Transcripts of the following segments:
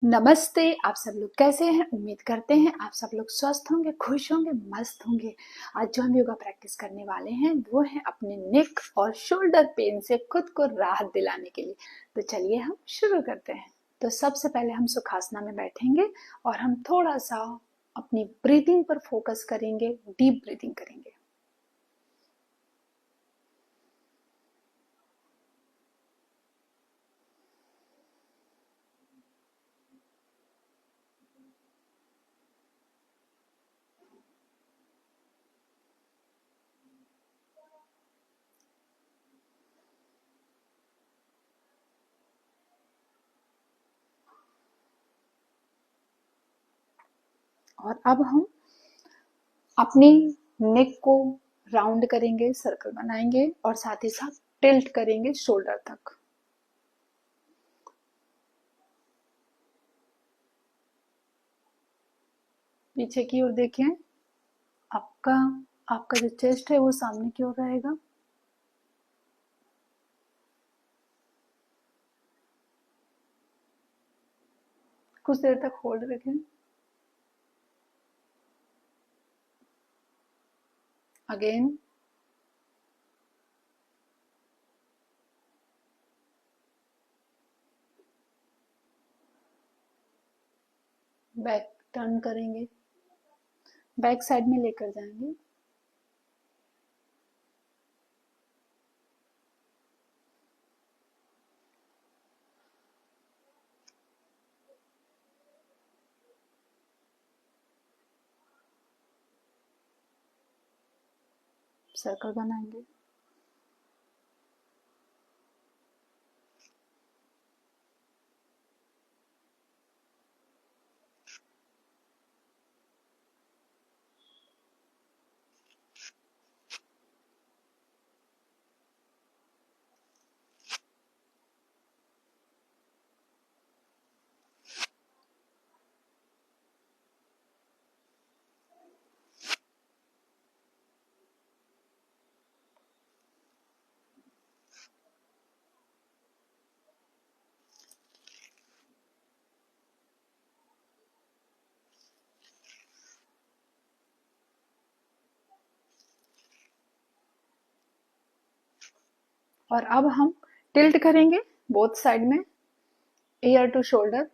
नमस्ते। आप सब लोग कैसे हैं? उम्मीद करते हैं आप सब लोग स्वस्थ होंगे, खुश होंगे, मस्त होंगे। आज जो हम योगा प्रैक्टिस करने वाले हैं वो है अपने नेक और शोल्डर पेन से खुद को राहत दिलाने के लिए। तो चलिए हम शुरू करते हैं। तो सबसे पहले हम सुखासना में बैठेंगे और हम थोड़ा सा अपनी ब्रीदिंग पर फोकस करेंगे, डीप ब्रीदिंग करेंगे। और अब हम अपनी नेक को राउंड करेंगे, सर्कल बनाएंगे और साथ ही साथ टिल्ट करेंगे शोल्डर तक। पीछे की ओर देखें। आपका आपका जो चेस्ट है वो सामने की ओर रहेगा। कुछ देर तक होल्ड रखें। अगेन। बैक टर्न करेंगे, बैक साइड में लेकर जाएंगे। सर्कल बनाएंगे। और अब हम टिल्ट करेंगे बोथ साइड में, ईयर टू शोल्डर।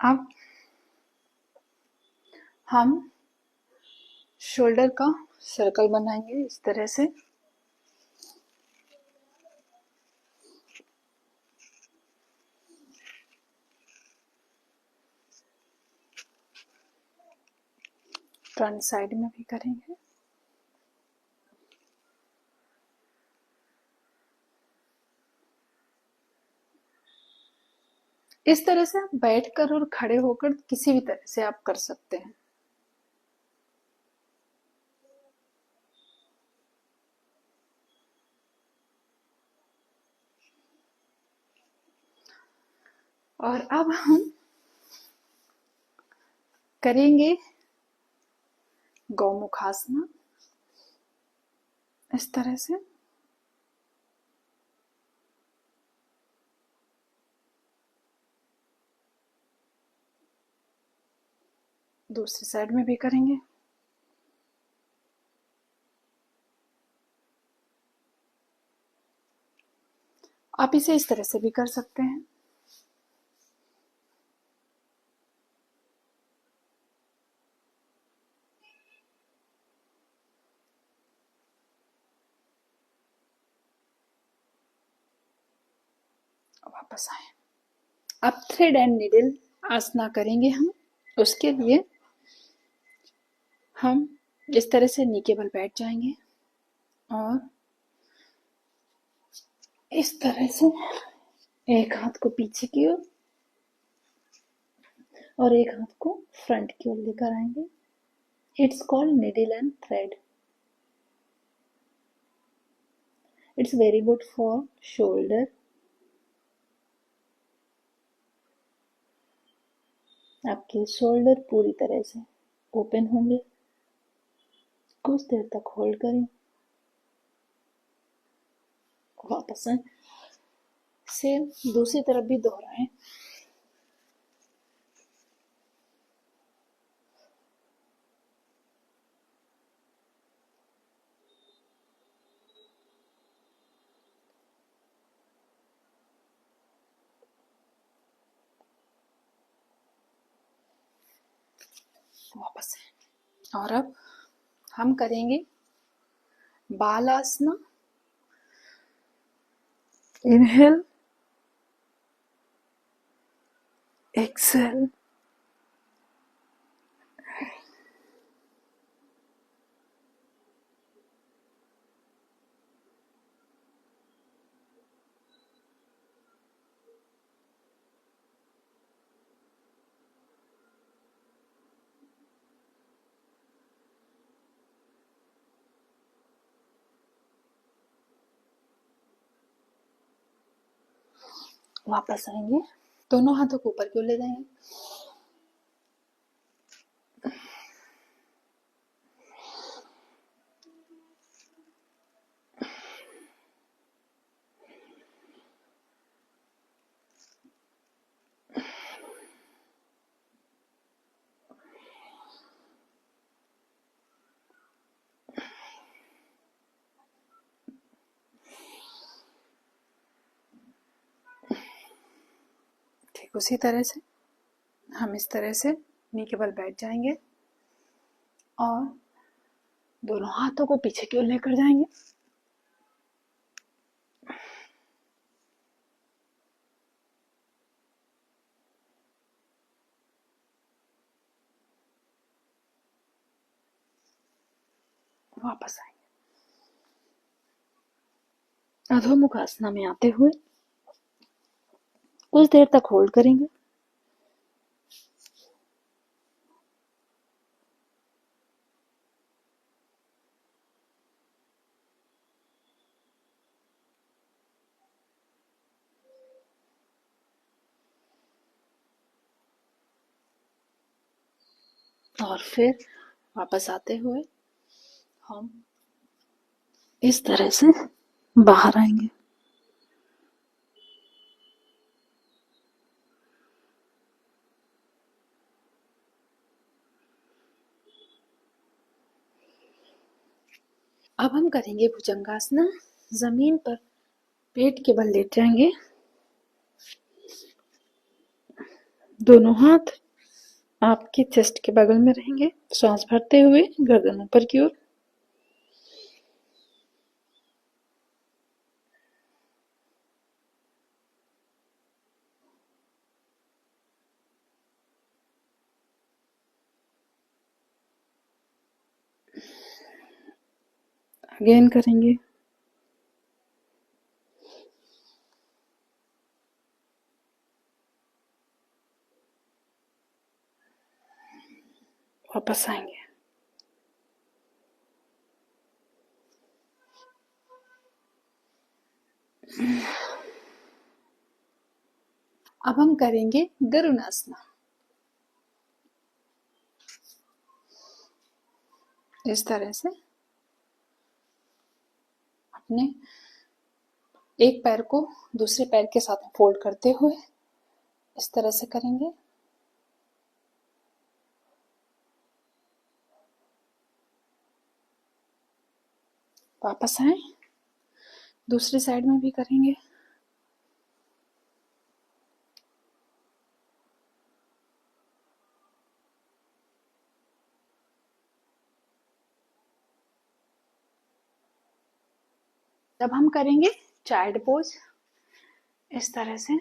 अब हम शोल्डर का सर्कल बनाएंगे इस तरह से। फ्रंट साइड में भी करेंगे। इस तरह से आप बैठकर और खड़े होकर किसी भी तरह से आप कर सकते हैं। और अब हम करेंगे गौमुखासना इस तरह से। दूसरी साइड में भी करेंगे। आप इसे इस तरह से भी कर सकते हैं। वापस आए। अब थ्रेड एंड नीडल आसना करेंगे हम। उसके लिए हम इस तरह से नी के बल बैठ जाएंगे और इस तरह से एक हाथ को पीछे की ओर और एक हाथ को फ्रंट की ओर लेकर आएंगे। It's called needle and thread. It's very good for shoulder. आपके शोल्डर पूरी तरह से ओपन होंगे। कुछ देर तक होल्ड करें। वापस आए। सेम दूसरी तरफ भी दोहराएं। वापस आए। और अब हम करेंगे बालासना। Inhale, Excel. वापस आएंगे। दोनों हाथों को ऊपर क्यों ले जाएंगे। ठीक उसी तरह से हम इस तरह से नी के बल बैठ जाएंगे और दोनों हाथों को पीछे की ओर लेकर जाएंगे। वापस आएंगे। अधोमुख आसना में आते हुए कुछ देर तक होल्ड करेंगे। और फिर वापस आते हुए हम इस तरह से बाहर आएंगे। अब हम करेंगे भुजंगासना। जमीन पर पेट के बल लेट जाएंगे। दोनों हाथ आपके चेस्ट के बगल में रहेंगे। सांस भरते हुए गर्दन ऊपर की ओर। अगेन करेंगे। वापस आएंगे। अब हम करेंगे गरुणासना। इस तरह से अपने एक पैर को दूसरे पैर के साथ फोल्ड करते हुए इस तरह से करेंगे। वापस आए। दूसरी साइड में भी करेंगे। तब हम करेंगे चाइल्ड पोज। इस तरह से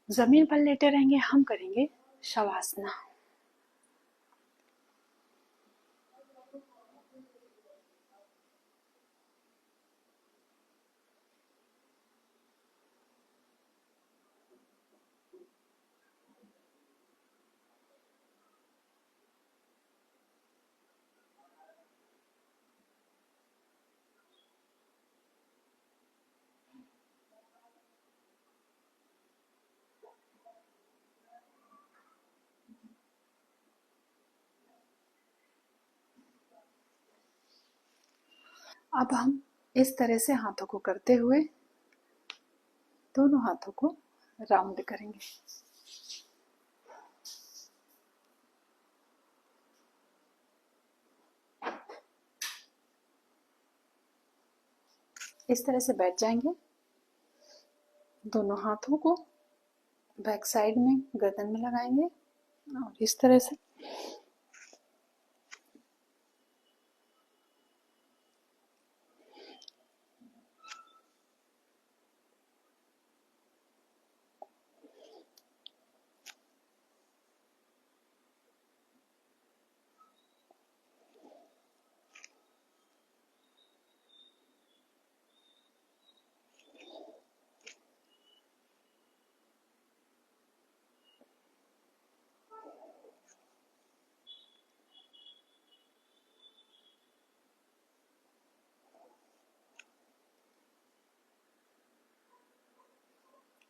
जमीन पर लेटे रहेंगे, हम करेंगे शवासना। अब हम इस तरह से हाथों को करते हुए दोनों हाथों को राउंड करेंगे। इस तरह से बैठ जाएंगे, दोनों हाथों को बैक साइड में गर्दन में लगाएंगे और इस तरह से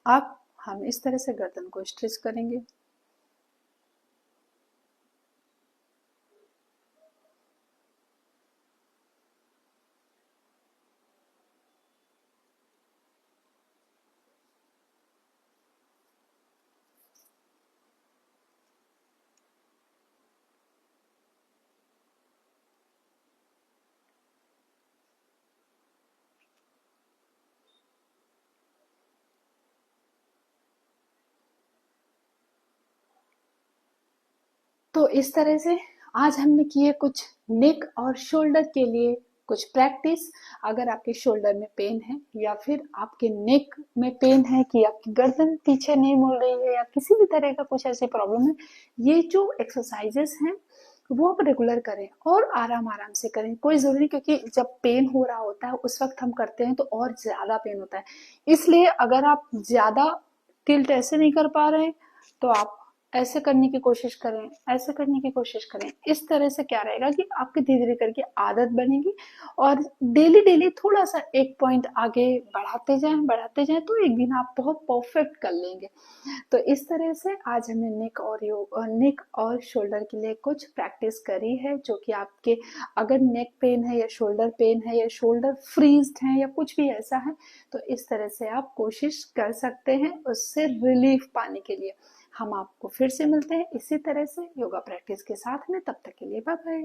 अब हम इस तरह से गर्दन को स्ट्रेच करेंगे। तो इस तरह से आज हमने किए कुछ नेक और शोल्डर के लिए कुछ प्रैक्टिस। अगर आपके शोल्डर में पेन है या फिर आपके नेक में पेन है कि आपकी गर्दन पीछे नहीं मुड़ रही है या किसी भी तरह का कुछ ऐसे प्रॉब्लम है, ये जो एक्सरसाइजेस हैं वो आप रेगुलर करें और आराम आराम से करें। कोई जरूरी, क्योंकि जब पेन हो रहा होता है उस वक्त हम करते हैं तो और ज्यादा पेन होता है। इसलिए अगर आप ज्यादा टिल्ट ऐसे नहीं कर पा रहे तो आप ऐसे करने की कोशिश करें, ऐसे करने की कोशिश करें। इस तरह से क्या रहेगा कि आपकी धीरे धीरे करके आदत बनेगी और डेली डेली थोड़ा सा एक पॉइंट आगे बढ़ाते जाएं तो एक दिन आप बहुत परफेक्ट कर लेंगे। तो इस तरह से आज हमने नेक और शोल्डर के लिए कुछ प्रैक्टिस करी है, जो कि आपके अगर नेक पेन है या शोल्डर पेन है या शोल्डर फ्रीज्ड है या कुछ भी ऐसा है तो इस तरह से आप कोशिश कर सकते हैं उससे रिलीफ पाने के लिए। हम आपको फिर से मिलते हैं इसी तरह से योगा प्रैक्टिस के साथ में, तब तक के लिए बाय बाय।